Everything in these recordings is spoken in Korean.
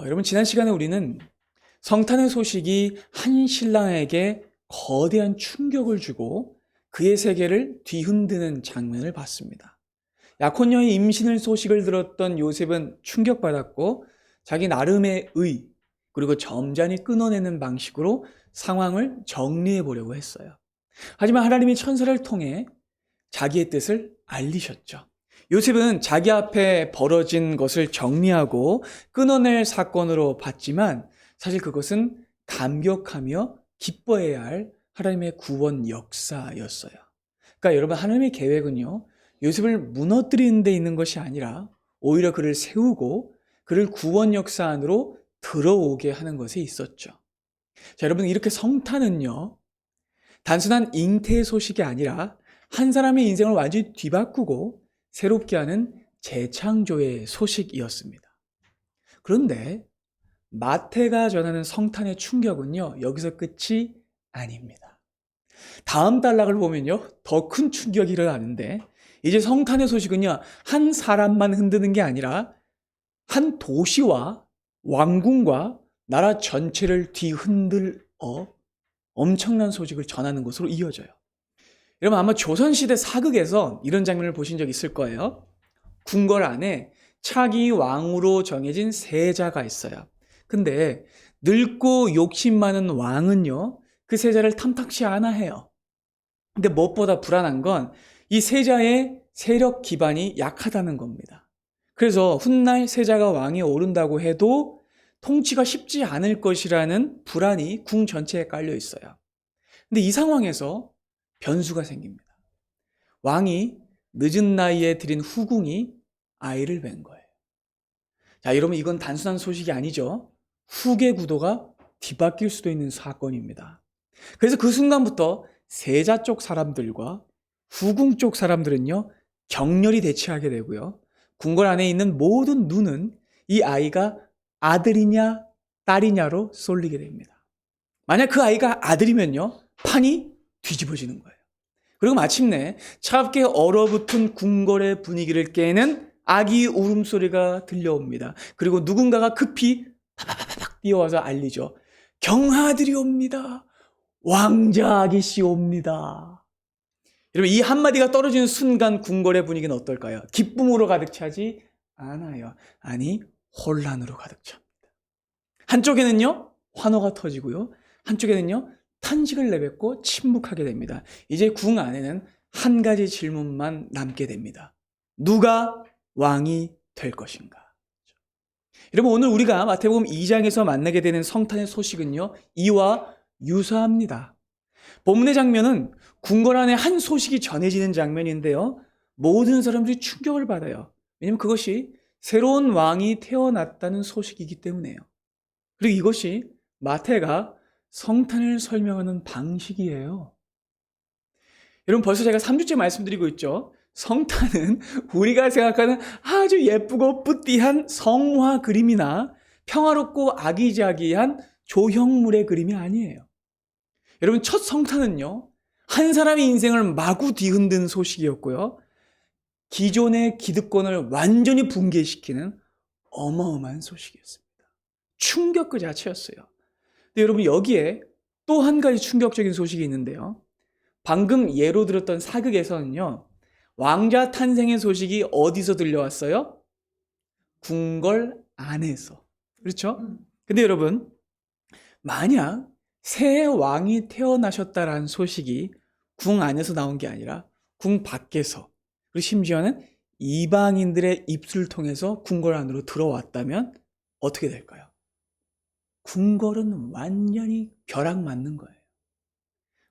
여러분, 지난 시간에 우리는 성탄의 소식이 한 신랑에게 거대한 충격을 주고 그의 세계를 뒤흔드는 장면을 봤습니다. 약혼녀의 임신을 소식을 들었던 요셉은 충격받았고 자기 나름의 그리고 점잖이 끊어내는 방식으로 상황을 정리해 보려고 했어요. 하지만 하나님이 천사를 통해 자기의 뜻을 알리셨죠. 요셉은 자기 앞에 벌어진 것을 정리하고 끊어낼 사건으로 봤지만 사실 그것은 감격하며 기뻐해야 할 하나님의 구원 역사였어요. 그러니까 여러분, 하나님의 계획은요, 요셉을 무너뜨리는 데 있는 것이 아니라 오히려 그를 세우고 그를 구원 역사 안으로 들어오게 하는 것에 있었죠. 자, 여러분, 이렇게 성탄은요, 단순한 잉태의 소식이 아니라 한 사람의 인생을 완전히 뒤바꾸고 새롭게 하는 재창조의 소식이었습니다. 그런데 마태가 전하는 성탄의 충격은요, 여기서 끝이 아닙니다. 다음 단락을 보면요, 더 큰 충격이 일어나는데, 이제 성탄의 소식은요, 한 사람만 흔드는 게 아니라 한 도시와 왕궁과 나라 전체를 뒤흔들 엄청난 소식을 전하는 것으로 이어져요. 여러분, 아마 조선시대 사극에서 이런 장면을 보신 적 있을 거예요. 궁궐 안에 차기 왕으로 정해진 세자가 있어요. 근데 늙고 욕심 많은 왕은요, 그 세자를 탐탁치 않아 해요. 근데 무엇보다 불안한 건 이 세자의 세력 기반이 약하다는 겁니다. 그래서 훗날 세자가 왕에 오른다고 해도 통치가 쉽지 않을 것이라는 불안이 궁 전체에 깔려 있어요. 근데 이 상황에서 변수가 생깁니다. 왕이 늦은 나이에 들인 후궁이 아이를 뵌 거예요. 자, 여러분, 이건 단순한 소식이 아니죠. 후계 구도가 뒤바뀔 수도 있는 사건입니다. 그래서 그 순간부터 세자 쪽 사람들과 후궁 쪽 사람들은요, 격렬히 대치하게 되고요. 궁궐 안에 있는 모든 눈은 이 아이가 아들이냐 딸이냐로 쏠리게 됩니다. 만약 그 아이가 아들이면요, 판이 뒤집어지는 거예요. 그리고 마침내 차갑게 얼어붙은 궁궐의 분위기를 깨는 아기 울음소리가 들려옵니다. 그리고 누군가가 급히 파파파팍 뛰어와서 알리죠. 경하들이 옵니다. 왕자 아기씨 옵니다. 여러분, 이 한마디가 떨어지는 순간 궁궐의 분위기는 어떨까요? 기쁨으로 가득 차지 않아요. 아니, 혼란으로 가득 찹니다. 한쪽에는요, 환호가 터지고요. 한쪽에는요, 탄식을 내뱉고 침묵하게 됩니다. 이제 궁 안에는 한 가지 질문만 남게 됩니다. 누가 왕이 될 것인가? 여러분, 오늘 우리가 마태복음 2장에서 만나게 되는 성탄의 소식은요, 이와 유사합니다. 본문의 장면은 궁궐 안에 한 소식이 전해지는 장면인데요, 모든 사람들이 충격을 받아요. 왜냐하면 그것이 새로운 왕이 태어났다는 소식이기 때문에요. 그리고 이것이 마태가 성탄을 설명하는 방식이에요. 여러분, 벌써 제가 3주째 말씀드리고 있죠. 성탄은 우리가 생각하는 아주 예쁘고 뿌띠한 성화 그림이나 평화롭고 아기자기한 조형물의 그림이 아니에요. 여러분, 첫 성탄은요, 한 사람의 인생을 마구 뒤흔든 소식이었고요, 기존의 기득권을 완전히 붕괴시키는 어마어마한 소식이었습니다. 충격 그 자체였어요. 근데 여러분, 여기에 또 한 가지 충격적인 소식이 있는데요, 방금 예로 들었던 사극에서는요, 왕자 탄생의 소식이 어디서 들려왔어요? 궁궐 안에서. 그렇죠? 근데 여러분, 만약 새 왕이 태어나셨다라는 소식이 궁 안에서 나온 게 아니라 궁 밖에서, 그리고 심지어는 이방인들의 입술을 통해서 궁궐 안으로 들어왔다면 어떻게 될까요? 궁궐은 완전히 벼락 맞는 거예요.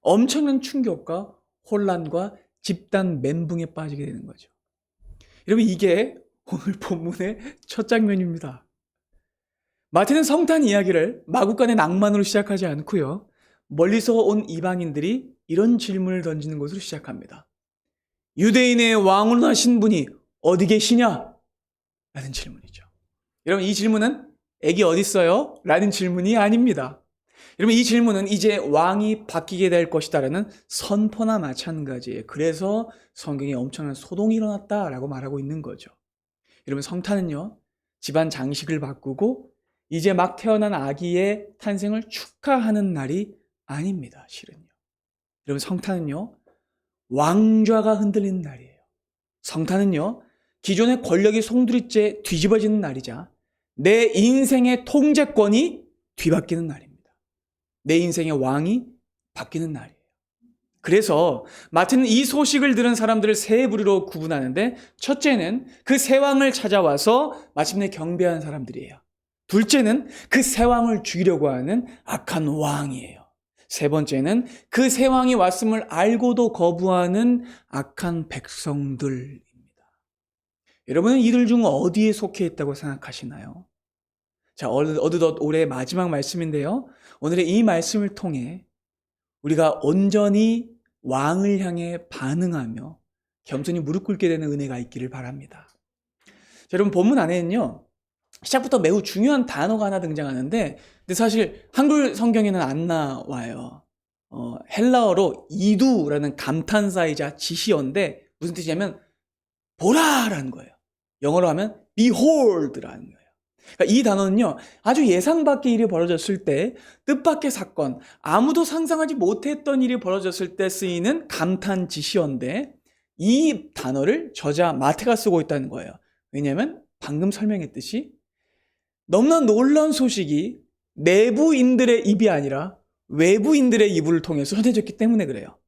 엄청난 충격과 혼란과 집단 멘붕에 빠지게 되는 거죠. 여러분, 이게 오늘 본문의 첫 장면입니다. 마태는 성탄 이야기를 마구간의 낭만으로 시작하지 않고요, 멀리서 온 이방인들이 이런 질문을 던지는 것으로 시작합니다. 유대인의 왕으로 나신 분이 어디 계시냐? 라는 질문이죠. 여러분, 이 질문은 애기 어디 있어요? 라는 질문이 아닙니다. 여러분, 이 질문은 이제 왕이 바뀌게 될 것이다라는 선포나 마찬가지예요. 그래서 성경에 엄청난 소동이 일어났다라고 말하고 있는 거죠. 여러분, 성탄은요, 집안 장식을 바꾸고 이제 막 태어난 아기의 탄생을 축하하는 날이 아닙니다. 실은요. 여러분, 성탄은요, 왕좌가 흔들리는 날이에요. 성탄은요, 기존의 권력이 송두리째 뒤집어지는 날이자 내 인생의 통제권이 뒤바뀌는 날입니다. 내 인생의 왕이 바뀌는 날이에요. 그래서 마태는 이 소식을 들은 사람들을 세 부류로 구분하는데, 첫째는 그 새 왕을 찾아와서 마침내 경배한 사람들이에요. 둘째는 그 새 왕을 죽이려고 하는 악한 왕이에요. 세 번째는 그 새 왕이 왔음을 알고도 거부하는 악한 백성들입니다. 여러분은 이들 중 어디에 속해 있다고 생각하시나요? 자, 어느덧 올해 마지막 말씀인데요. 오늘의 이 말씀을 통해 우리가 온전히 왕을 향해 반응하며 겸손히 무릎 꿇게 되는 은혜가 있기를 바랍니다. 자, 여러분, 본문 안에는요, 시작부터 매우 중요한 단어가 하나 등장하는데, 근데 사실 한글 성경에는 안 나와요. 헬라어로 이두라는 감탄사이자 지시어인데 무슨 뜻이냐면 보라라는 거예요. 영어로 하면 behold라는 거예요. 그러니까 이 단어는요, 아주 예상 밖의 일이 벌어졌을 때, 뜻밖의 사건, 아무도 상상하지 못했던 일이 벌어졌을 때 쓰이는 감탄 지시어인데, 이 단어를 저자 마태가 쓰고 있다는 거예요. 왜냐하면 방금 설명했듯이 너무나 놀라운 소식이 내부인들의 입이 아니라 외부인들의 입을 통해서 전해졌기 때문에 그래요.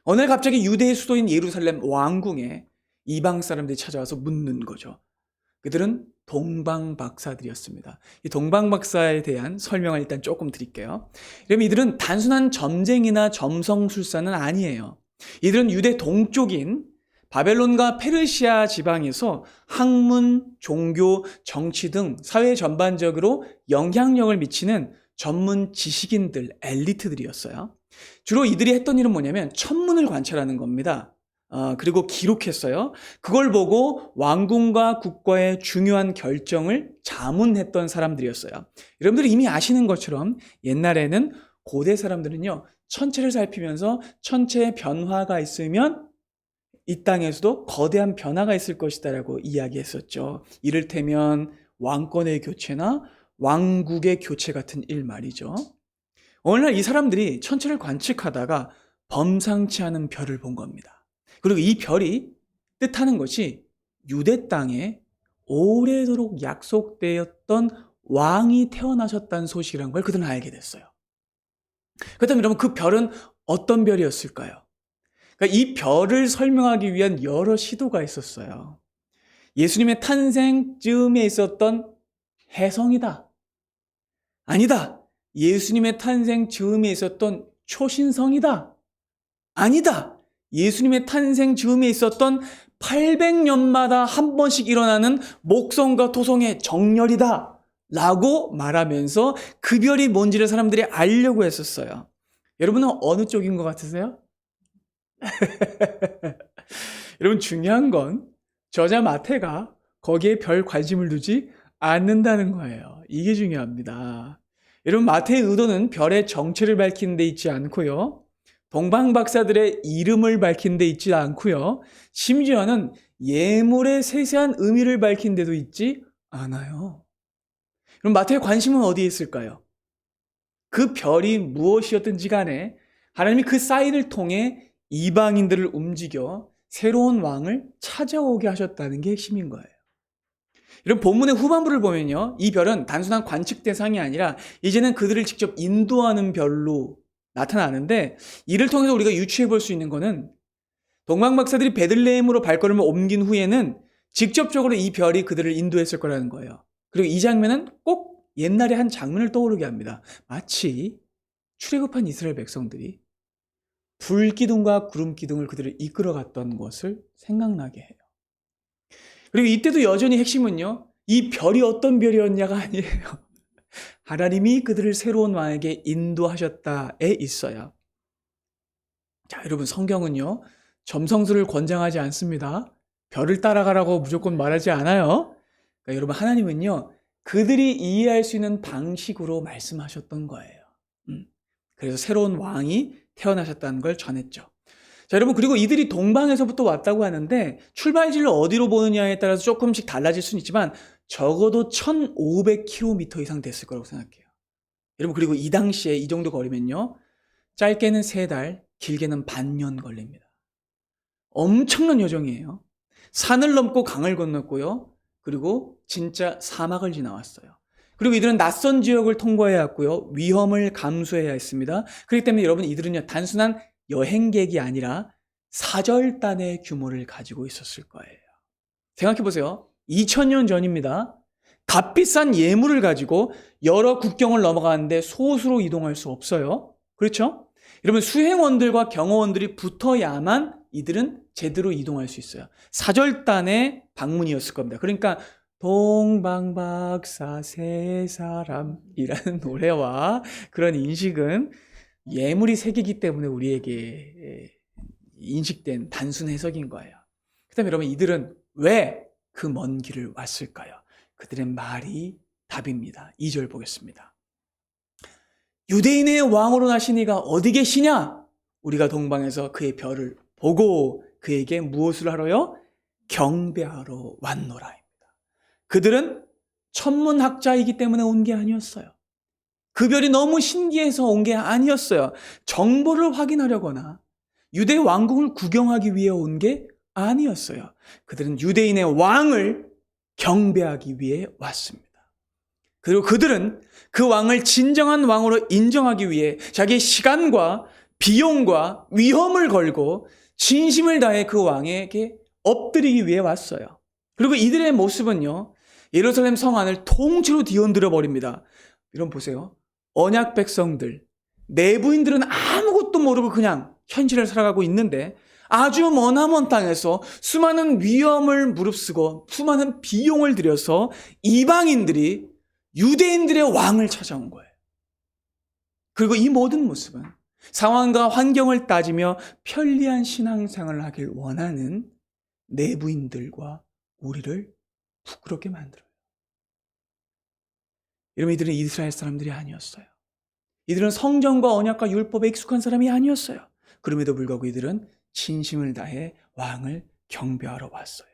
어느 날 갑자기 유대의 수도인 예루살렘 왕궁에 이방 사람들이 찾아와서 묻는 거죠. 그들은 동방박사들이었습니다. 이 동방박사에 대한 설명을 일단 조금 드릴게요. 그럼 이들은 단순한 점쟁이나 점성술사는 아니에요. 이들은 유대 동쪽인 바벨론과 페르시아 지방에서 학문, 종교, 정치 등 사회 전반적으로 영향력을 미치는 전문 지식인들, 엘리트들이었어요. 주로 이들이 했던 일은 뭐냐면 천문을 관찰하는 겁니다. 그리고 기록했어요. 그걸 보고 왕궁과 국가의 중요한 결정을 자문했던 사람들이었어요. 여러분들이 이미 아시는 것처럼 옛날에는 고대 사람들은요, 천체를 살피면서 천체의 변화가 있으면 이 땅에서도 거대한 변화가 있을 것이다라고 이야기했었죠. 이를테면 왕권의 교체나 왕국의 교체 같은 일 말이죠. 어느 날 이 사람들이 천체를 관측하다가 범상치 않은 별을 본 겁니다. 그리고 이 별이 뜻하는 것이 유대 땅에 오래도록 약속되었던 왕이 태어나셨다는 소식이라는 걸 그들은 알게 됐어요. 그렇다면 여러분, 그 별은 어떤 별이었을까요? 그러니까 이 별을 설명하기 위한 여러 시도가 있었어요. 예수님의 탄생 즈음에 있었던 혜성이다. 아니다. 예수님의 탄생 즈음에 있었던 초신성이다. 아니다. 예수님의 탄생 즈음에 있었던 800년마다 한 번씩 일어나는 목성과 토성의 정렬이다. 라고 말하면서 그 별이 뭔지를 사람들이 알려고 했었어요. 여러분은 어느 쪽인 것 같으세요? 여러분, 중요한 건 저자 마태가 거기에 별 관심을 두지 않는다는 거예요. 이게 중요합니다. 여러분, 마태의 의도는 별의 정체를 밝히는 데 있지 않고요, 동방박사들의 이름을 밝히는 데 있지 않고요, 심지어는 예물의 세세한 의미를 밝힌 데도 있지 않아요. 그럼 마태의 관심은 어디에 있을까요? 그 별이 무엇이었든지 간에 하나님이 그 사인을 통해 이방인들을 움직여 새로운 왕을 찾아오게 하셨다는 게 핵심인 거예요. 이런 본문의 후반부를 보면요, 이 별은 단순한 관측 대상이 아니라 이제는 그들을 직접 인도하는 별로 나타나는데, 이를 통해서 우리가 유추해 볼 수 있는 거는 동방박사들이 베들레헴으로 발걸음을 옮긴 후에는 직접적으로 이 별이 그들을 인도했을 거라는 거예요. 그리고 이 장면은 꼭 옛날의 한 장면을 떠오르게 합니다. 마치 출애굽한 이스라엘 백성들이 불기둥과 구름기둥을 그들을 이끌어갔던 것을 생각나게 해요. 그리고 이때도 여전히 핵심은요, 이 별이 어떤 별이었냐가 아니에요. 하나님이 그들을 새로운 왕에게 인도하셨다에 있어요. 자, 여러분, 성경은요, 점성술을 권장하지 않습니다. 별을 따라가라고 무조건 말하지 않아요. 그러니까 여러분, 하나님은요, 그들이 이해할 수 있는 방식으로 말씀하셨던 거예요. 그래서 새로운 왕이 태어나셨다는 걸 전했죠. 자, 여러분, 그리고 이들이 동방에서부터 왔다고 하는데 출발지를 어디로 보느냐에 따라서 조금씩 달라질 수는 있지만 적어도 1500km 이상 됐을 거라고 생각해요. 여러분, 그리고 이 당시에 이 정도 거리면요, 짧게는 3달, 길게는 반년 걸립니다. 엄청난 여정이에요. 산을 넘고 강을 건넜고요. 그리고 진짜 사막을 지나왔어요. 그리고 이들은 낯선 지역을 통과해야 했고요. 위험을 감수해야 했습니다. 그렇기 때문에 여러분, 이들은요, 단순한 여행객이 아니라 사절단의 규모를 가지고 있었을 거예요. 생각해 보세요. 2000년 전입니다. 값비싼 예물을 가지고 여러 국경을 넘어가는데 소수로 이동할 수 없어요. 그렇죠? 여러분, 수행원들과 경호원들이 붙어야만 이들은 제대로 이동할 수 있어요. 사절단의 방문이었을 겁니다. 그러니까 동방박사 세 사람이라는 노래와 그런 인식은 예물이 세계이기 때문에 우리에게 인식된 단순 해석인 거예요. 그 다음에 여러분, 이들은 왜 그 먼 길을 왔을까요? 그들의 말이 답입니다. 2절 보겠습니다. 유대인의 왕으로 나신 이가 어디 계시냐? 우리가 동방에서 그의 별을 보고 그에게 무엇을 하러요? 경배하러 왔노라입니다. 그들은 천문학자이기 때문에 온 게 아니었어요. 그 별이 너무 신기해서 온 게 아니었어요. 정보를 확인하려거나 유대 왕궁을 구경하기 위해 온 게 아니었어요. 그들은 유대인의 왕을 경배하기 위해 왔습니다. 그리고 그들은 그 왕을 진정한 왕으로 인정하기 위해 자기의 시간과 비용과 위험을 걸고 진심을 다해 그 왕에게 엎드리기 위해 왔어요. 그리고 이들의 모습은요, 예루살렘 성 안을 통째로 뒤흔들어 버립니다. 여러분 보세요. 언약 백성들, 내부인들은 아무것도 모르고 그냥 현실을 살아가고 있는데 아주 머나먼 땅에서 수많은 위험을 무릅쓰고 수많은 비용을 들여서 이방인들이 유대인들의 왕을 찾아온 거예요. 그리고 이 모든 모습은 상황과 환경을 따지며 편리한 신앙생활을 하길 원하는 내부인들과 우리를 부끄럽게 만들어요. 여러분, 이들은 이스라엘 사람들이 아니었어요. 이들은 성경과 언약과 율법에 익숙한 사람이 아니었어요. 그럼에도 불구하고 이들은 진심을 다해 왕을 경배하러 왔어요.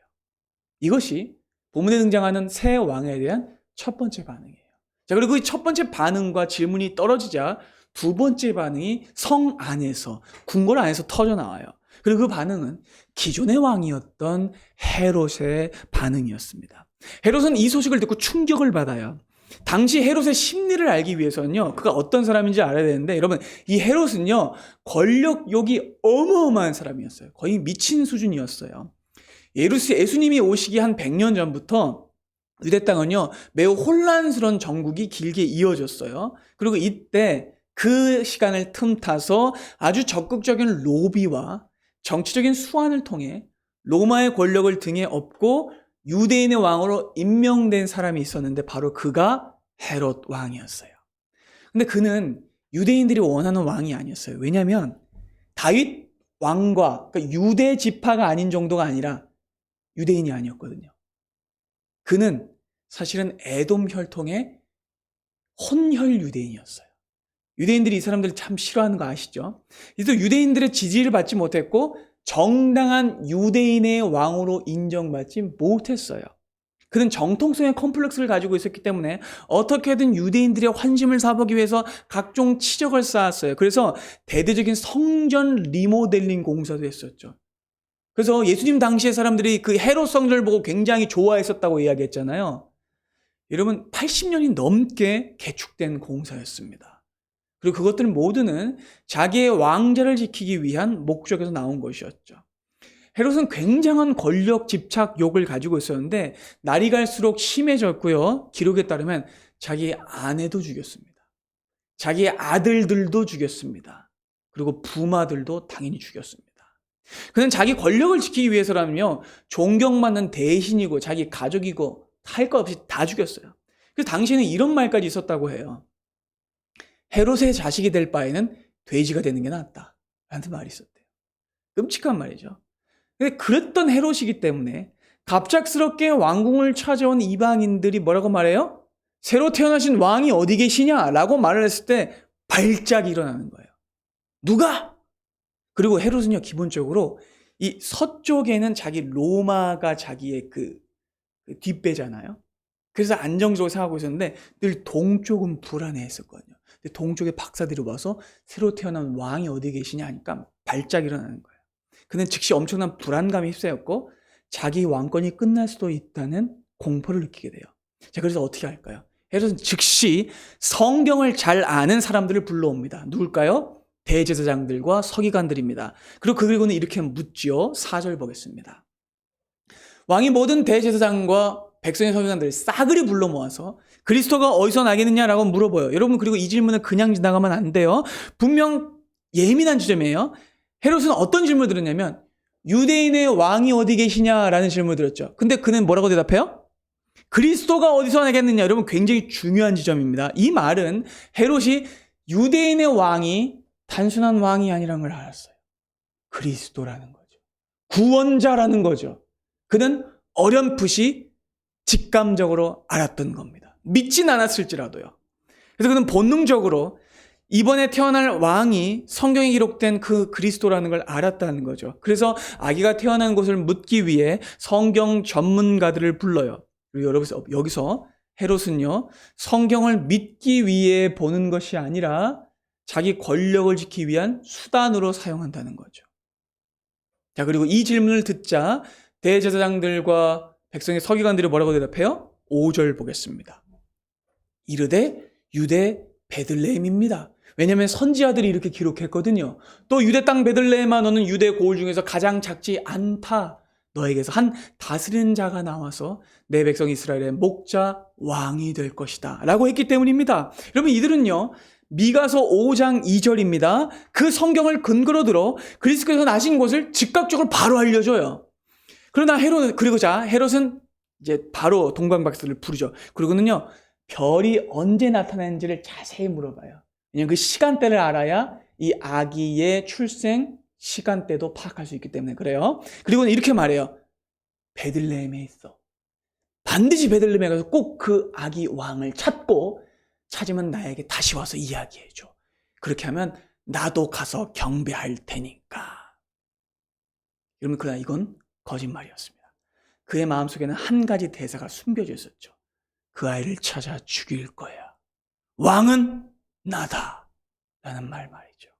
이것이 본문에 등장하는 새 왕에 대한 첫 번째 반응이에요. 자, 그리고 이 첫 번째 반응과 질문이 떨어지자 두 번째 반응이 성 안에서, 궁궐 안에서 터져 나와요. 그리고 그 반응은 기존의 왕이었던 헤롯의 반응이었습니다. 헤롯은 이 소식을 듣고 충격을 받아요. 당시 헤롯의 심리를 알기 위해서는요, 그가 어떤 사람인지 알아야 되는데, 여러분, 이 헤롯은요, 권력욕이 어마어마한 사람이었어요. 거의 미친 수준이었어요. 예수님이 오시기 한 100년 전부터 유대 땅은요, 매우 혼란스러운 정국이 길게 이어졌어요. 그리고 이때 그 시간을 틈타서 아주 적극적인 로비와 정치적인 수완을 통해 로마의 권력을 등에 업고 유대인의 왕으로 임명된 사람이 있었는데 바로 그가 헤롯 왕이었어요. 근데 그는 유대인들이 원하는 왕이 아니었어요. 왜냐하면 다윗 왕과, 그러니까 유대 지파가 아닌 정도가 아니라 유대인이 아니었거든요. 그는 사실은 에돔 혈통의 혼혈 유대인이었어요. 유대인들이 이 사람들을 참 싫어하는 거 아시죠? 그래서 유대인들의 지지를 받지 못했고 정당한 유대인의 왕으로 인정받지 못했어요. 그는 정통성의 컴플렉스를 가지고 있었기 때문에 어떻게든 유대인들의 환심을 사보기 위해서 각종 치적을 쌓았어요. 그래서 대대적인 성전 리모델링 공사도 했었죠. 그래서 예수님 당시의 사람들이 그 헤롯 성전을 보고 굉장히 좋아했었다고 이야기했잖아요. 여러분, 80년이 넘게 개축된 공사였습니다. 그리고 그것들 모두는 자기의 왕자를 지키기 위한 목적에서 나온 것이었죠. 헤롯은 굉장한 권력 집착욕을 가지고 있었는데 날이 갈수록 심해졌고요. 기록에 따르면 자기 아내도 죽였습니다. 자기의 아들들도 죽였습니다. 그리고 부마들도 당연히 죽였습니다. 그는 자기 권력을 지키기 위해서라면요, 존경받는 대신이고 자기 가족이고 할 것 없이 다 죽였어요. 그래서 당시에는 이런 말까지 있었다고 해요. 헤롯의 자식이 될 바에는 돼지가 되는 게 낫다 라는 말이 있었대요. 끔찍한 말이죠. 근데 그랬던 헤롯이기 때문에 갑작스럽게 왕궁을 찾아온 이방인들이 뭐라고 말해요? 새로 태어나신 왕이 어디 계시냐라고 말을 했을 때 발작이 일어나는 거예요. 누가? 그리고 헤롯은요, 기본적으로 이 서쪽에는 자기 로마가 자기의 그 뒷배잖아요. 그래서 안정적으로 생각하고 있었는데 늘 동쪽은 불안해했었거든요. 근데 동쪽에 박사들이 와서 새로 태어난 왕이 어디 계시냐 하니까 발작 일어나는 거예요. 그는 즉시 엄청난 불안감에 휩싸였고 자기 왕권이 끝날 수도 있다는 공포를 느끼게 돼요. 자, 그래서 어떻게 할까요? 헤롯은 즉시 성경을 잘 아는 사람들을 불러옵니다. 누굴까요? 대제사장들과 서기관들입니다. 그리고는 이렇게 묻지요. 4절 보겠습니다. 왕이 모든 대제사장과 백성의 서기관들 싸그리 불러 모아서 그리스도가 어디서 나겠느냐라고 물어봐요. 여러분, 그리고 이 질문을 그냥 지나가면 안 돼요. 분명 예민한 지점이에요. 헤롯은 어떤 질문을 들었냐면 유대인의 왕이 어디 계시냐라는 질문을 들었죠. 근데 그는 뭐라고 대답해요? 그리스도가 어디서 나겠느냐. 여러분, 굉장히 중요한 지점입니다. 이 말은 헤롯이 유대인의 왕이 단순한 왕이 아니라는 걸 알았어요. 그리스도라는 거죠. 구원자라는 거죠. 그는 어렴풋이 직감적으로 알았던 겁니다. 믿진 않았을지라도요. 그래서 그는 본능적으로 이번에 태어날 왕이 성경에 기록된 그 그리스도라는 걸 알았다는 거죠. 그래서 아기가 태어난 곳을 묻기 위해 성경 전문가들을 불러요. 그리고 여기서 헤롯은요, 성경을 믿기 위해 보는 것이 아니라 자기 권력을 지키기 위한 수단으로 사용한다는 거죠. 자, 그리고 이 질문을 듣자 대제사장들과 백성의 서기관들이 뭐라고 대답해요? 5절 보겠습니다. 이르되 유대 베들레헴입니다. 왜냐하면 선지자들이 이렇게 기록했거든요. 또 유대 땅 베들레헴아, 너는 유대 고을 중에서 가장 작지 않다. 너에게서 한 다스리는 자가 나와서 내 백성 이스라엘의 목자 왕이 될 것이다 라고 했기 때문입니다. 여러분, 이들은요, 미가서 5장 2절입니다. 그 성경을 근거로 들어 그리스도께서 나신 곳을 즉각적으로 바로 알려줘요. 그러나 헤롯은 이제 바로 동방박사를 부르죠. 그리고는요, 별이 언제 나타나는지를 자세히 물어봐요. 왜냐하면 그 시간대를 알아야 이 아기의 출생 시간대도 파악할 수 있기 때문에 그래요. 그리고는 이렇게 말해요. 베들레헴에 있어. 반드시 베들레헴에 가서 꼭 그 아기 왕을 찾으면 나에게 다시 와서 이야기해줘. 그렇게 하면 나도 가서 경배할 테니까. 여러분, 그러나 이건 거짓말이었습니다. 그의 마음속에는 한 가지 대사가 숨겨져 있었죠. 그 아이를 찾아 죽일 거야. 왕은 나다. 라는 말이죠.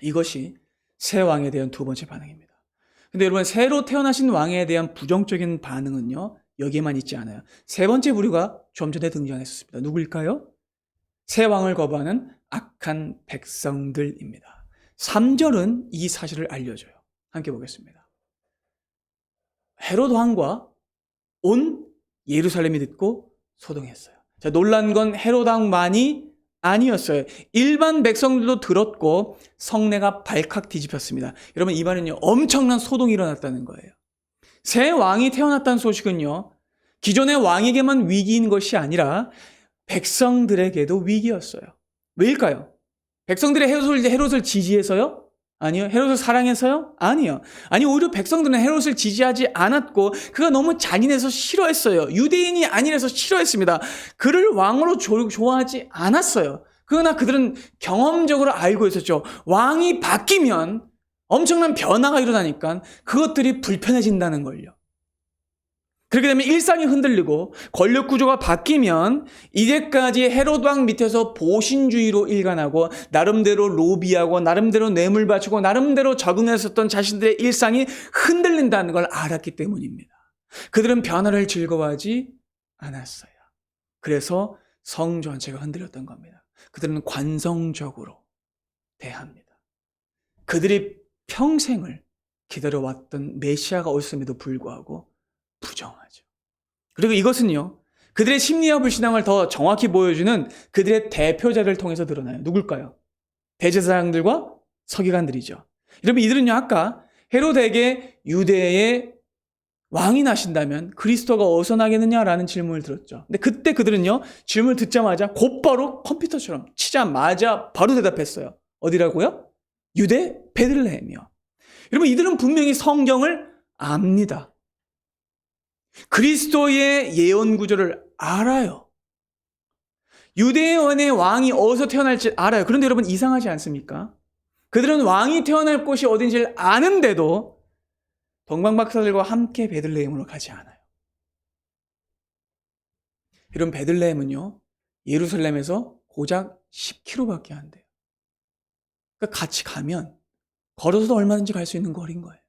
이것이 새 왕에 대한 두 번째 반응입니다. 근데 여러분, 새로 태어나신 왕에 대한 부정적인 반응은요, 여기에만 있지 않아요. 세 번째 부류가 좀 전에 등장했었습니다. 누구일까요? 새 왕을 거부하는 악한 백성들입니다. 3절은 이 사실을 알려줘요. 함께 보겠습니다. 헤롯 왕과 온 예루살렘이 듣고 소동했어요. 자, 놀란 건 헤롯 왕만이 아니었어요. 일반 백성들도 들었고 성내가 발칵 뒤집혔습니다. 여러분, 이 말은요, 엄청난 소동이 일어났다는 거예요. 새 왕이 태어났다는 소식은요, 기존의 왕에게만 위기인 것이 아니라 백성들에게도 위기였어요. 왜일까요? 백성들이 헤롯을 지지해서요? 아니요. 헤롯을 사랑해서요? 아니요. 아니, 오히려 백성들은 헤롯을 지지하지 않았고 그가 너무 잔인해서 싫어했어요. 유대인이 아니라서 싫어했습니다. 그를 왕으로 좋아하지 않았어요. 그러나 그들은 경험적으로 알고 있었죠. 왕이 바뀌면 엄청난 변화가 일어나니까 그것들이 불편해진다는 걸요. 그렇게 되면 일상이 흔들리고 권력 구조가 바뀌면 이제까지 헤롯 왕 밑에서 보신주의로 일관하고 나름대로 로비하고 나름대로 뇌물 바치고 나름대로 적응했었던 자신들의 일상이 흔들린다는 걸 알았기 때문입니다. 그들은 변화를 즐거워하지 않았어요. 그래서 성 전체가 흔들렸던 겁니다. 그들은 관성적으로 대합니다. 그들이 평생을 기다려왔던 메시아가 오셨음에도 불구하고 부정하죠. 그리고 이것은요, 그들의 심리와 불신앙을 더 정확히 보여주는 그들의 대표자를 통해서 드러나요. 누굴까요? 대제사장들과 서기관들이죠. 여러분, 이들은요, 아까 헤롯에게 유대의 왕이 나신다면 그리스도가 어디서 나겠느냐라는 질문을 들었죠. 근데 그때 그들은요, 질문을 듣자마자 곧바로 컴퓨터처럼 치자마자 바로 대답했어요. 어디라고요? 유대 베들레헴이요. 여러분, 이들은 분명히 성경을 압니다. 그리스도의 예언 구조를 알아요. 유대인의 왕이 어디서 태어날지 알아요. 그런데 여러분, 이상하지 않습니까? 그들은 왕이 태어날 곳이 어딘지를 아는데도 동방박사들과 함께 베들레헴으로 가지 않아요. 이런 베들레헴은요, 예루살렘에서 고작 10km밖에 안 돼요. 그러니까 같이 가면 걸어서도 얼마든지 갈 수 있는 거리인 거예요.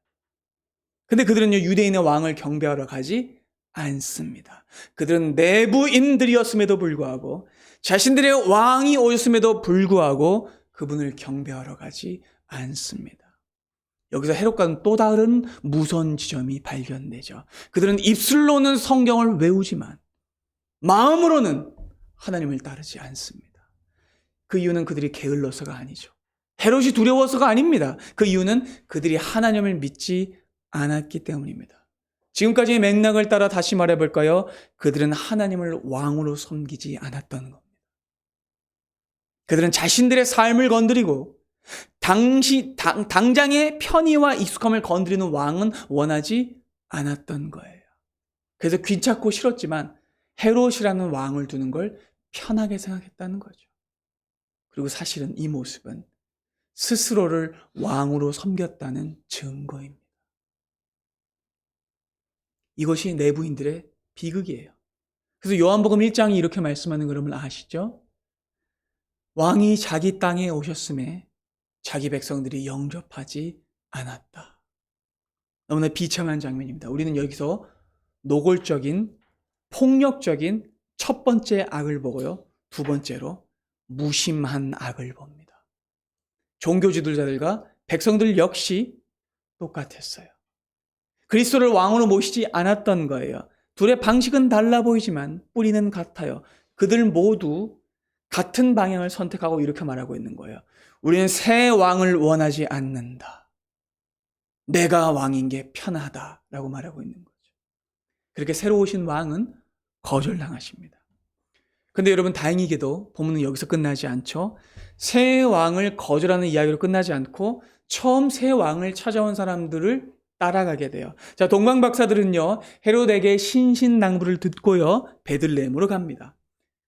근데 그들은요, 유대인의 왕을 경배하러 가지 않습니다. 그들은 내부인들이었음에도 불구하고, 자신들의 왕이 오셨음에도 불구하고 그분을 경배하러 가지 않습니다. 여기서 헤롯과는 또 다른 무서운 지점이 발견되죠. 그들은 입술로는 성경을 외우지만 마음으로는 하나님을 따르지 않습니다. 그 이유는 그들이 게을러서가 아니죠. 헤롯이 두려워서가 아닙니다. 그 이유는 그들이 하나님을 믿지 않았기 때문입니다. 지금까지의 맥락을 따라 다시 말해볼까요? 그들은 하나님을 왕으로 섬기지 않았던 겁니다. 그들은 자신들의 삶을 건드리고 당장의 편의와 익숙함을 건드리는 왕은 원하지 않았던 거예요. 그래서 귀찮고 싫었지만 헤롯이라는 왕을 두는 걸 편하게 생각했다는 거죠. 그리고 사실은 이 모습은 스스로를 왕으로 섬겼다는 증거입니다. 이것이 내부인들의 비극이에요. 그래서 요한복음 1장이 이렇게 말씀하는 걸 아시죠? 왕이 자기 땅에 오셨음에 자기 백성들이 영접하지 않았다. 너무나 비참한 장면입니다. 우리는 여기서 노골적인, 폭력적인 첫 번째 악을 보고요. 두 번째로 무심한 악을 봅니다. 종교 지도자들과 백성들 역시 똑같았어요. 그리스도를 왕으로 모시지 않았던 거예요. 둘의 방식은 달라 보이지만 뿌리는 같아요. 그들 모두 같은 방향을 선택하고 이렇게 말하고 있는 거예요. 우리는 새 왕을 원하지 않는다. 내가 왕인 게 편하다라고 말하고 있는 거죠. 그렇게 새로 오신 왕은 거절당하십니다. 근데 여러분 다행히게도 본문은 여기서 끝나지 않죠. 새 왕을 거절하는 이야기로 끝나지 않고 처음 새 왕을 찾아온 사람들을 따라가게 돼요. 자, 동방박사들은요, 헤롯에게 신신당부를 듣고요, 베들레헴으로 갑니다.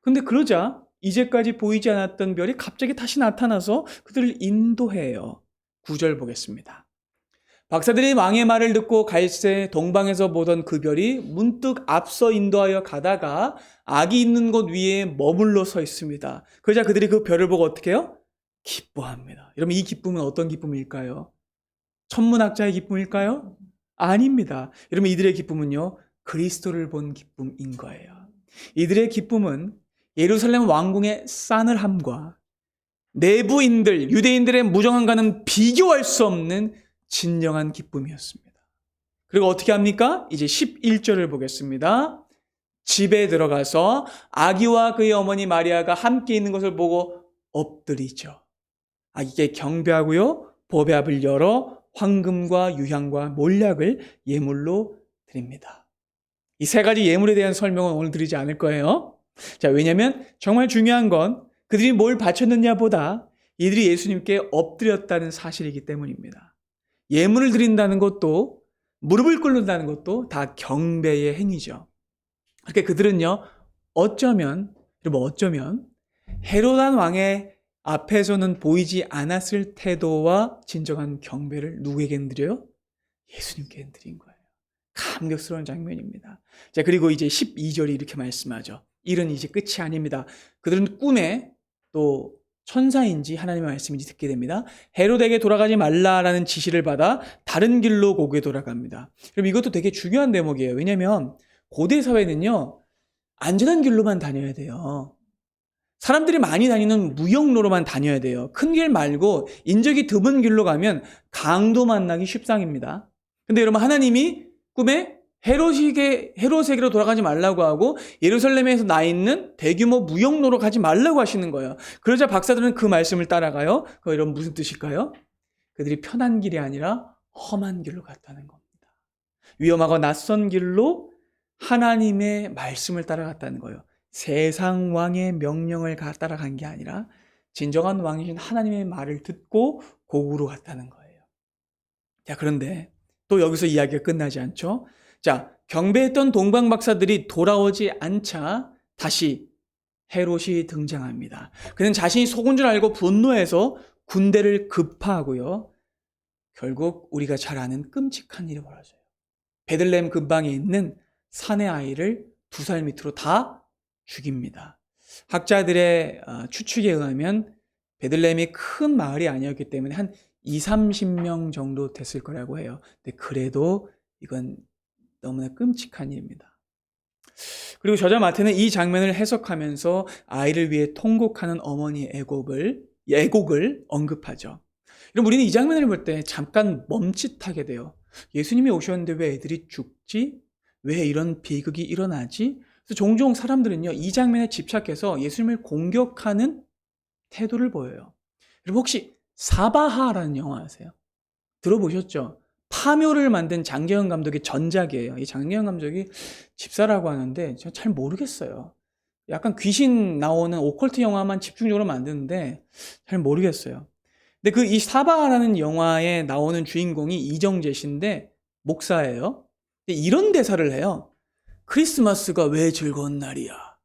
근데 그러자 이제까지 보이지 않았던 별이 갑자기 다시 나타나서 그들을 인도해요. 9절 보겠습니다. 박사들이 왕의 말을 듣고 갈새 동방에서 보던 그 별이 문득 앞서 인도하여 가다가 악이 있는 곳 위에 머물러 서 있습니다. 그러자 그들이 그 별을 보고 어떻게 해요? 기뻐합니다. 여러분 이 기쁨은 어떤 기쁨일까요? 천문학자의 기쁨일까요? 아닙니다. 여러분 이들의 기쁨은요, 그리스도를 본 기쁨인 거예요. 이들의 기쁨은 예루살렘 왕궁의 싸늘함과 내부인들, 유대인들의 무정함과는 비교할 수 없는 진정한 기쁨이었습니다. 그리고 어떻게 합니까? 이제 11절을 보겠습니다. 집에 들어가서 아기와 그의 어머니 마리아가 함께 있는 것을 보고 엎드리죠. 아기께 경배하고요, 법의 앞을 열어 황금과 유향과 몰약을 예물로 드립니다. 이 세 가지 예물에 대한 설명은 오늘 드리지 않을 거예요. 자, 왜냐하면 정말 중요한 건 그들이 뭘 바쳤느냐보다 이들이 예수님께 엎드렸다는 사실이기 때문입니다. 예물을 드린다는 것도 무릎을 꿇는다는 것도 다 경배의 행위죠. 그렇게 그들은요, 어쩌면 헤롯 왕의 앞에서는 보이지 않았을 태도와 진정한 경배를 누구에게 드려요? 예수님께 드린 거예요. 감격스러운 장면입니다. 자, 그리고 이제 12절이 이렇게 말씀하죠. 일은 이제 끝이 아닙니다. 그들은 꿈에 또 천사인지 하나님의 말씀인지 듣게 됩니다. 헤롯에게 돌아가지 말라라는 지시를 받아 다른 길로 고개 돌아갑니다. 그럼 이것도 되게 중요한 대목이에요. 왜냐하면 고대 사회는요, 안전한 길로만 다녀야 돼요. 사람들이 많이 다니는 무역로로만 다녀야 돼요. 큰 길 말고 인적이 드문 길로 가면 강도 만나기 십상입니다. 근데 여러분 하나님이 꿈에 헤롯에게로 돌아가지 말라고 하고 예루살렘에서 나 있는 대규모 무역로로 가지 말라고 하시는 거예요. 그러자 박사들은 그 말씀을 따라가요. 그거 여러분 무슨 뜻일까요? 그들이 편한 길이 아니라 험한 길로 갔다는 겁니다. 위험하고 낯선 길로 하나님의 말씀을 따라갔다는 거예요. 세상 왕의 명령을 따라간 게 아니라 진정한 왕이신 하나님의 말을 듣고 고국으로 갔다는 거예요. 자, 그런데 또 여기서 이야기가 끝나지 않죠? 자, 경배했던 동방 박사들이 돌아오지 않자 다시 헤롯이 등장합니다. 그는 자신이 속은 줄 알고 분노해서 군대를 급파하고요. 결국 우리가 잘 아는 끔찍한 일이 벌어져요. 베들레헴 근방에 있는 사내 아이를 2살 밑으로 다 죽입니다. 학자들의 추측에 의하면 베들레헴이 큰 마을이 아니었기 때문에 한 2, 30명 정도 됐을 거라고 해요. 근데 그래도 이건 너무나 끔찍한 일입니다. 그리고 저자 마태는 이 장면을 해석하면서 아이를 위해 통곡하는 어머니의 애곡을 언급하죠. 그럼 우리는 이 장면을 볼 때 잠깐 멈칫하게 돼요. 예수님이 오셨는데 왜 애들이 죽지? 왜 이런 비극이 일어나지? 그래서 종종 사람들은요, 이 장면에 집착해서 예수님을 공격하는 태도를 보여요. 여러분 혹시 사바하라는 영화 아세요? 들어보셨죠? 파묘를 만든 장계현 감독의 전작이에요. 이 장계현 감독이 집사라고 하는데 제가 잘 모르겠어요. 약간 귀신 나오는 오컬트 영화만 집중적으로 만드는데 잘 모르겠어요. 근데 이 사바라는 영화에 나오는 주인공이 이정재 씨인데 목사예요. 근데 이런 대사를 해요. 크리스마스가 왜 즐거운 날이야?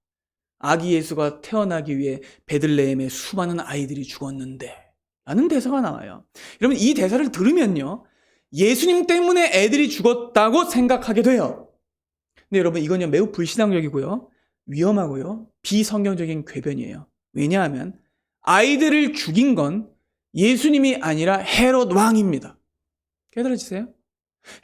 아기 예수가 태어나기 위해 베들레헴에 수많은 아이들이 죽었는데 라는 대사가 나와요. 여러분 이 대사를 들으면요, 예수님 때문에 애들이 죽었다고 생각하게 돼요. 근데 여러분 이건요 매우 불신앙적이고요, 위험하고요, 비성경적인 궤변이에요. 왜냐하면 아이들을 죽인 건 예수님이 아니라 헤롯 왕입니다. 깨달아지세요?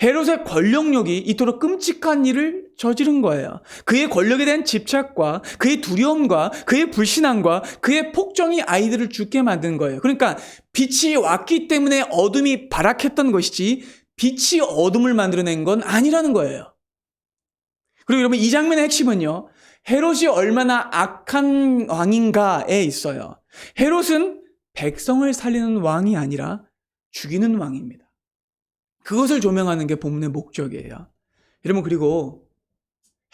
헤롯의 권력력이 이토록 끔찍한 일을 저지른 거예요. 그의 권력에 대한 집착과 그의 두려움과 그의 불신앙과 그의 폭정이 아이들을 죽게 만든 거예요. 그러니까 빛이 왔기 때문에 어둠이 발악했던 것이지 빛이 어둠을 만들어낸 건 아니라는 거예요. 그리고 여러분 이 장면의 핵심은요, 헤롯이 얼마나 악한 왕인가에 있어요. 헤롯은 백성을 살리는 왕이 아니라 죽이는 왕입니다. 그것을 조명하는 게 본문의 목적이에요. 여러분 그리고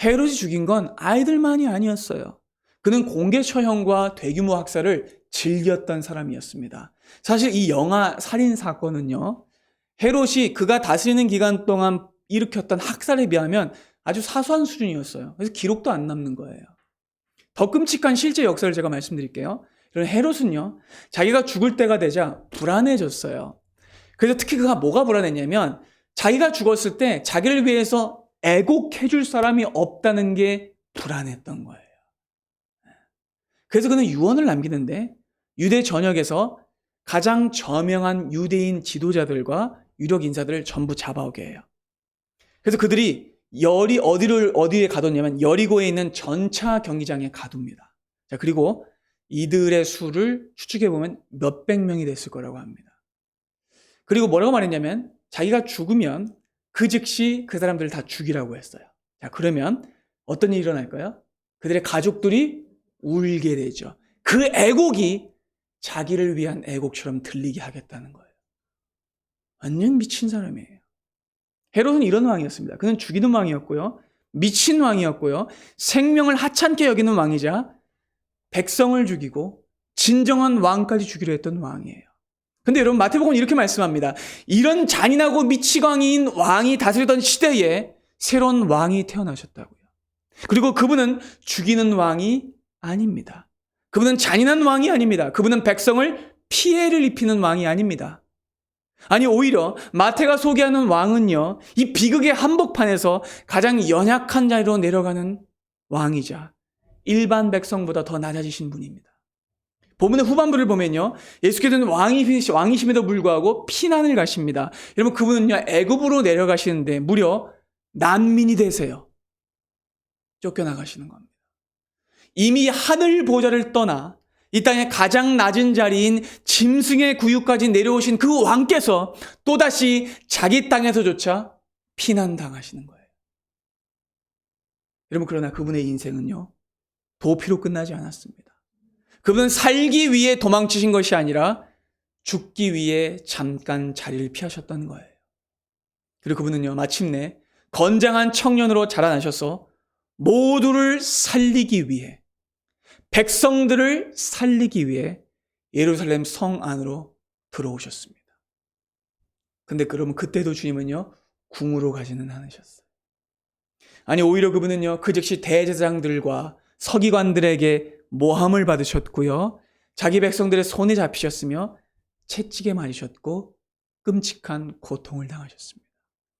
헤롯이 죽인 건 아이들만이 아니었어요. 그는 공개 처형과 대규모 학살을 즐겼던 사람이었습니다. 사실 이 영아 살인 사건은요, 헤롯이 그가 다스리는 기간 동안 일으켰던 학살에 비하면 아주 사소한 수준이었어요. 그래서 기록도 안 남는 거예요. 더 끔찍한 실제 역사를 제가 말씀드릴게요. 이런 헤롯은요, 자기가 죽을 때가 되자 불안해졌어요. 그래서 특히 그가 뭐가 불안했냐면 자기가 죽었을 때 자기를 위해서 애곡해줄 사람이 없다는 게 불안했던 거예요. 그래서 그는 유언을 남기는데 유대 전역에서 가장 저명한 유대인 지도자들과 유력 인사들을 전부 잡아오게 해요. 그래서 그들이 어디에 가뒀냐면 여리고에 있는 전차 경기장에 가둡니다. 자, 그리고 이들의 수를 추측해보면 몇백 명이 됐을 거라고 합니다. 그리고 뭐라고 말했냐면 자기가 죽으면 그 즉시 그 사람들을 다 죽이라고 했어요. 자, 그러면 어떤 일이 일어날까요? 그들의 가족들이 울게 되죠. 그 애곡이 자기를 위한 애곡처럼 들리게 하겠다는 거예요. 완전 미친 사람이에요. 헤롯은 이런 왕이었습니다. 그는 죽이는 왕이었고요, 미친 왕이었고요, 생명을 하찮게 여기는 왕이자 백성을 죽이고 진정한 왕까지 죽이려 했던 왕이에요. 근데 여러분 마태복음은 이렇게 말씀합니다. 이런 잔인하고 미치광이인 왕이 다스리던 시대에 새로운 왕이 태어나셨다고요. 그리고 그분은 죽이는 왕이 아닙니다. 그분은 잔인한 왕이 아닙니다. 그분은 백성을 피해를 입히는 왕이 아닙니다. 아니 오히려 마태가 소개하는 왕은요, 이 비극의 한복판에서 가장 연약한 자리로 내려가는 왕이자 일반 백성보다 더 낮아지신 분입니다. 본문의 후반부를 보면요, 예수께서는 왕이심에도 불구하고 피난을 가십니다. 여러분 그분은요 애굽으로 내려가시는데 무려 난민이 되세요. 쫓겨나가시는 겁니다. 이미 하늘 보좌를 떠나 이 땅의 가장 낮은 자리인 짐승의 구유까지 내려오신 그 왕께서 또다시 자기 땅에서조차 피난당하시는 거예요. 여러분 그러나 그분의 인생은요 도피로 끝나지 않았습니다. 그분은 살기 위해 도망치신 것이 아니라 죽기 위해 잠깐 자리를 피하셨던 거예요. 그리고 그분은요 마침내 건장한 청년으로 자라나셔서 모두를 살리기 위해, 백성들을 살리기 위해 예루살렘 성 안으로 들어오셨습니다. 근데 그러면 그때도 주님은요 궁으로 가지는 않으셨어요. 아니 오히려 그분은요 그 즉시 대제사장들과 서기관들에게 모함을 받으셨고요, 자기 백성들의 손에 잡히셨으며 채찍에 맞으셨고 끔찍한 고통을 당하셨습니다.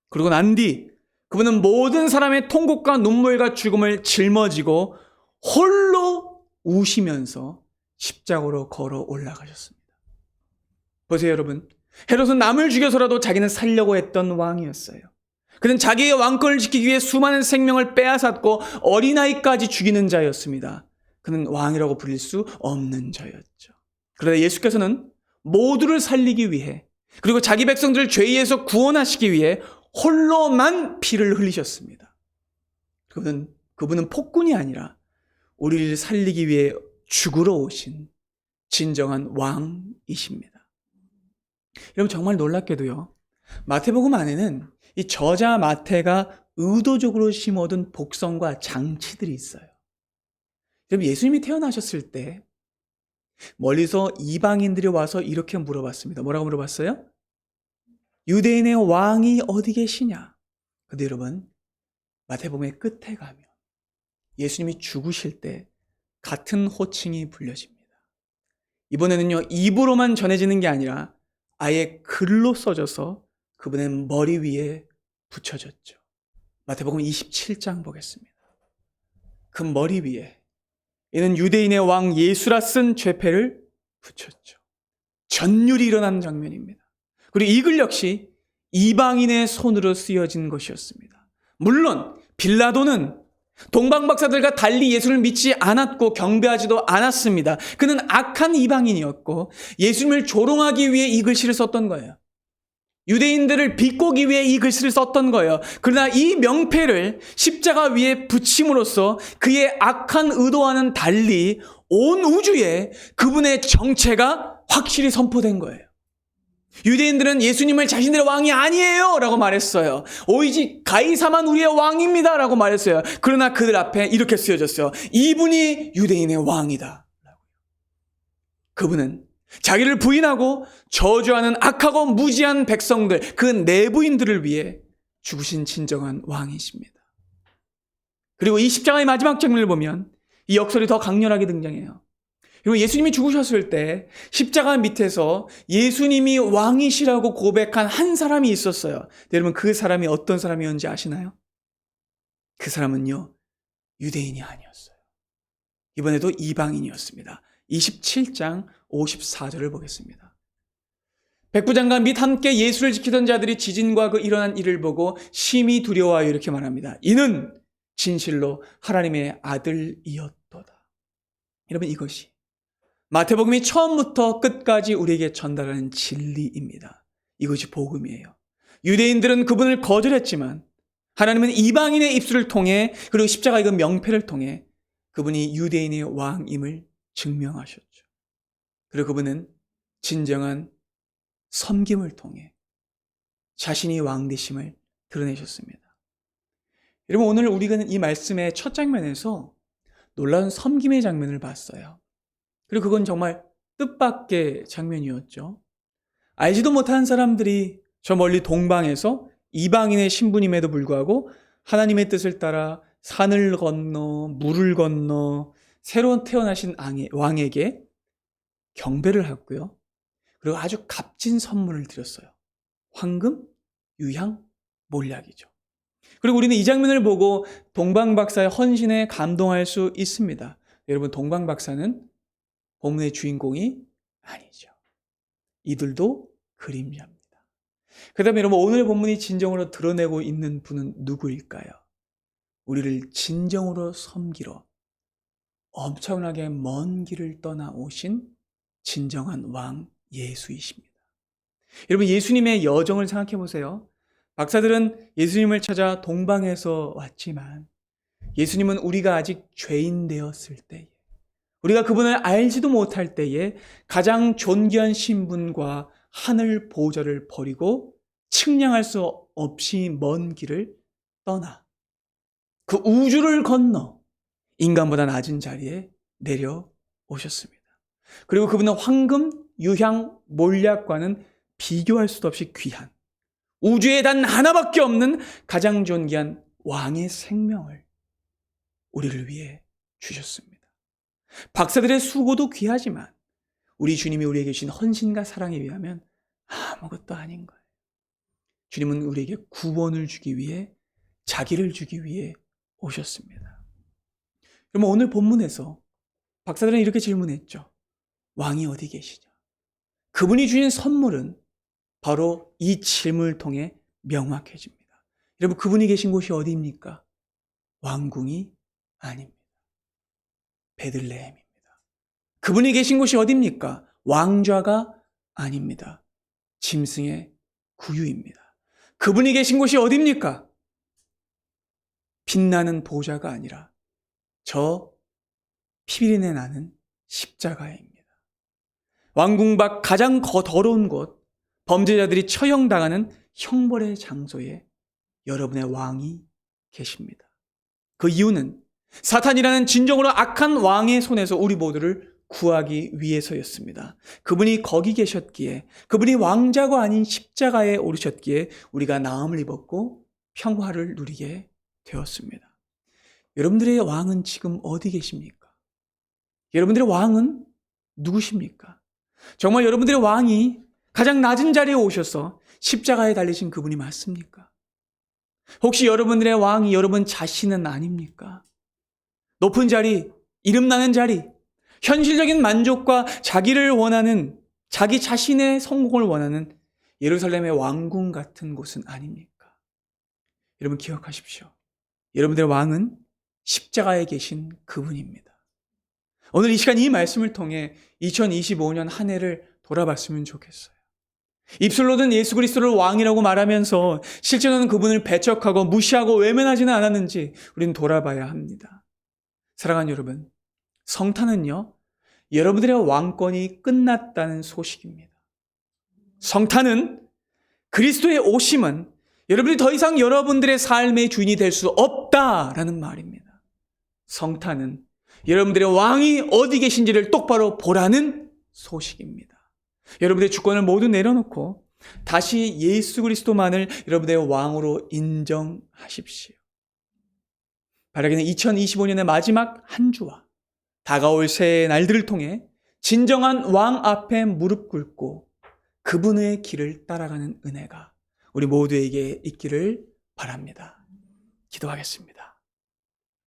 그리고 난 뒤 그분은 모든 사람의 통곡과 눈물과 죽음을 짊어지고 홀로 우시면서 십자가로 걸어 올라가셨습니다. 보세요, 여러분. 헤롯은 남을 죽여서라도 자기는 살려고 했던 왕이었어요. 그는 자기의 왕권을 지키기 위해 수많은 생명을 빼앗았고 어린아이까지 죽이는 자였습니다. 그는 왕이라고 부릴 수 없는 자였죠. 그러나 예수께서는 모두를 살리기 위해, 그리고 자기 백성들을 죄에서 구원하시기 위해 홀로만 피를 흘리셨습니다. 그분은 폭군이 아니라 우리를 살리기 위해 죽으러 오신 진정한 왕이십니다. 여러분, 정말 놀랍게도요, 마태복음 안에는 이 저자 마태가 의도적으로 심어둔 복성과 장치들이 있어요. 여러분, 예수님이 태어나셨을 때 멀리서 이방인들이 와서 이렇게 물어봤습니다. 뭐라고 물어봤어요? 유대인의 왕이 어디 계시냐? 근데 여러분, 마태복음의 끝에 가면 예수님이 죽으실 때 같은 호칭이 불려집니다. 이번에는요, 입으로만 전해지는 게 아니라 아예 글로 써져서 그분의 머리 위에 붙여졌죠. 마태복음 27장 보겠습니다. 그 머리 위에 이는 유대인의 왕 예수라 쓴 죄패를 붙였죠. 전율이 일어난 장면입니다. 그리고 이 글 역시 이방인의 손으로 쓰여진 것이었습니다. 물론 빌라도는 동방박사들과 달리 예수를 믿지 않았고 경배하지도 않았습니다. 그는 악한 이방인이었고 예수님을 조롱하기 위해 이 글씨를 썼던 거예요. 유대인들을 비꼬기 위해 이 글씨를 썼던 거예요. 그러나 이 명패를 십자가 위에 붙임으로써 그의 악한 의도와는 달리 온 우주에 그분의 정체가 확실히 선포된 거예요. 유대인들은 예수님을 자신들의 왕이 아니에요 라고 말했어요. 오직 가이사만 우리의 왕입니다 라고 말했어요. 그러나 그들 앞에 이렇게 쓰여졌어요. 이분이 유대인의 왕이다. 그분은 자기를 부인하고 저주하는 악하고 무지한 백성들, 그 내부인들을 위해 죽으신 진정한 왕이십니다. 그리고 이 십자가의 마지막 장면을 보면 이 역설이 더 강렬하게 등장해요. 그리고 예수님이 죽으셨을 때 십자가 밑에서 예수님이 왕이시라고 고백한 한 사람이 있었어요. 여러분, 그 사람이 어떤 사람이었는지 아시나요? 그 사람은요, 유대인이 아니었어요. 이번에도 이방인이었습니다. 27장 54절을 보겠습니다. 백부장관 및 함께 예수를 지키던 자들이 지진과 그 일어난 일을 보고 심히 두려워하여 이렇게 말합니다. 이는 진실로 하나님의 아들이었도다. 여러분, 이것이 마태복음이 처음부터 끝까지 우리에게 전달하는 진리입니다. 이것이 복음이에요. 유대인들은 그분을 거절했지만 하나님은 이방인의 입술을 통해, 그리고 십자가의 그 명패를 통해 그분이 유대인의 왕임을 증명하셨죠. 그리고 그분은 진정한 섬김을 통해 자신이 왕 되심을 드러내셨습니다. 여러분, 오늘 우리가 이 말씀의 첫 장면에서 놀라운 섬김의 장면을 봤어요. 그리고 그건 정말 뜻밖의 장면이었죠. 알지도 못한 사람들이 저 멀리 동방에서 이방인의 신분임에도 불구하고 하나님의 뜻을 따라 산을 건너 물을 건너 새로 태어나신 왕에게 경배를 했고요. 그리고 아주 값진 선물을 드렸어요. 황금, 유향, 몰약이죠. 그리고 우리는 이 장면을 보고 동방박사의 헌신에 감동할 수 있습니다. 여러분, 동방박사는 본문의 주인공이 아니죠. 이들도 그림자입니다. 그 다음에 여러분, 오늘 본문이 진정으로 드러내고 있는 분은 누구일까요? 우리를 진정으로 섬기러 엄청나게 먼 길을 떠나오신 진정한 왕 예수이십니다. 여러분, 예수님의 여정을 생각해 보세요. 박사들은 예수님을 찾아 동방에서 왔지만 예수님은 우리가 아직 죄인 되었을 때에, 우리가 그분을 알지도 못할 때에 가장 존귀한 신분과 하늘 보좌를 버리고 측량할 수 없이 먼 길을 떠나 그 우주를 건너 인간보다 낮은 자리에 내려오셨습니다. 그리고 그분은 황금, 유향, 몰약과는 비교할 수도 없이 귀한, 우주에 단 하나밖에 없는 가장 존귀한 왕의 생명을 우리를 위해 주셨습니다. 박사들의 수고도 귀하지만 우리 주님이 우리에게 주신 헌신과 사랑에 비하면 아무것도 아닌 거예요. 주님은 우리에게 구원을 주기 위해, 자기를 주기 위해 오셨습니다. 그러면 오늘 본문에서 박사들은 이렇게 질문했죠. 왕이 어디 계시냐? 그분이 주신 선물은 바로 이 질문을 통해 명확해집니다. 여러분, 그분이 계신 곳이 어디입니까? 왕궁이 아닙니다. 베들레헴입니다. 그분이 계신 곳이 어디입니까? 왕좌가 아닙니다. 짐승의 구유입니다. 그분이 계신 곳이 어디입니까? 빛나는 보좌가 아니라 저 피비린내 나는 십자가입니다. 왕궁 밖 가장 더러운 곳, 범죄자들이 처형당하는 형벌의 장소에 여러분의 왕이 계십니다. 그 이유는 사탄이라는 진정으로 악한 왕의 손에서 우리 모두를 구하기 위해서였습니다. 그분이 거기 계셨기에, 그분이 왕자가 아닌 십자가에 오르셨기에 우리가 나음을 입었고 평화를 누리게 되었습니다. 여러분들의 왕은 지금 어디 계십니까? 여러분들의 왕은 누구십니까? 정말 여러분들의 왕이 가장 낮은 자리에 오셔서 십자가에 달리신 그분이 맞습니까? 혹시 여러분들의 왕이 여러분 자신은 아닙니까? 높은 자리, 이름나는 자리, 현실적인 만족과 자기를 원하는, 자기 자신의 성공을 원하는 예루살렘의 왕궁 같은 곳은 아닙니까? 여러분 기억하십시오. 여러분들의 왕은 십자가에 계신 그분입니다. 오늘 이 시간 이 말씀을 통해 2025년 한 해를 돌아봤으면 좋겠어요. 입술로는 예수 그리스도를 왕이라고 말하면서 실제로는 그분을 배척하고 무시하고 외면하지는 않았는지 우리는 돌아봐야 합니다. 사랑하는 여러분, 성탄은요, 여러분들의 왕권이 끝났다는 소식입니다. 성탄은, 그리스도의 오심은 여러분이 더 이상 여러분들의 삶의 주인이 될 수 없다라는 말입니다. 성탄은 여러분들의 왕이 어디 계신지를 똑바로 보라는 소식입니다. 여러분들의 주권을 모두 내려놓고 다시 예수 그리스도만을 여러분들의 왕으로 인정하십시오. 바라기는 2025년의 마지막 한 주와 다가올 새해 날들을 통해 진정한 왕 앞에 무릎 꿇고 그분의 길을 따라가는 은혜가 우리 모두에게 있기를 바랍니다. 기도하겠습니다.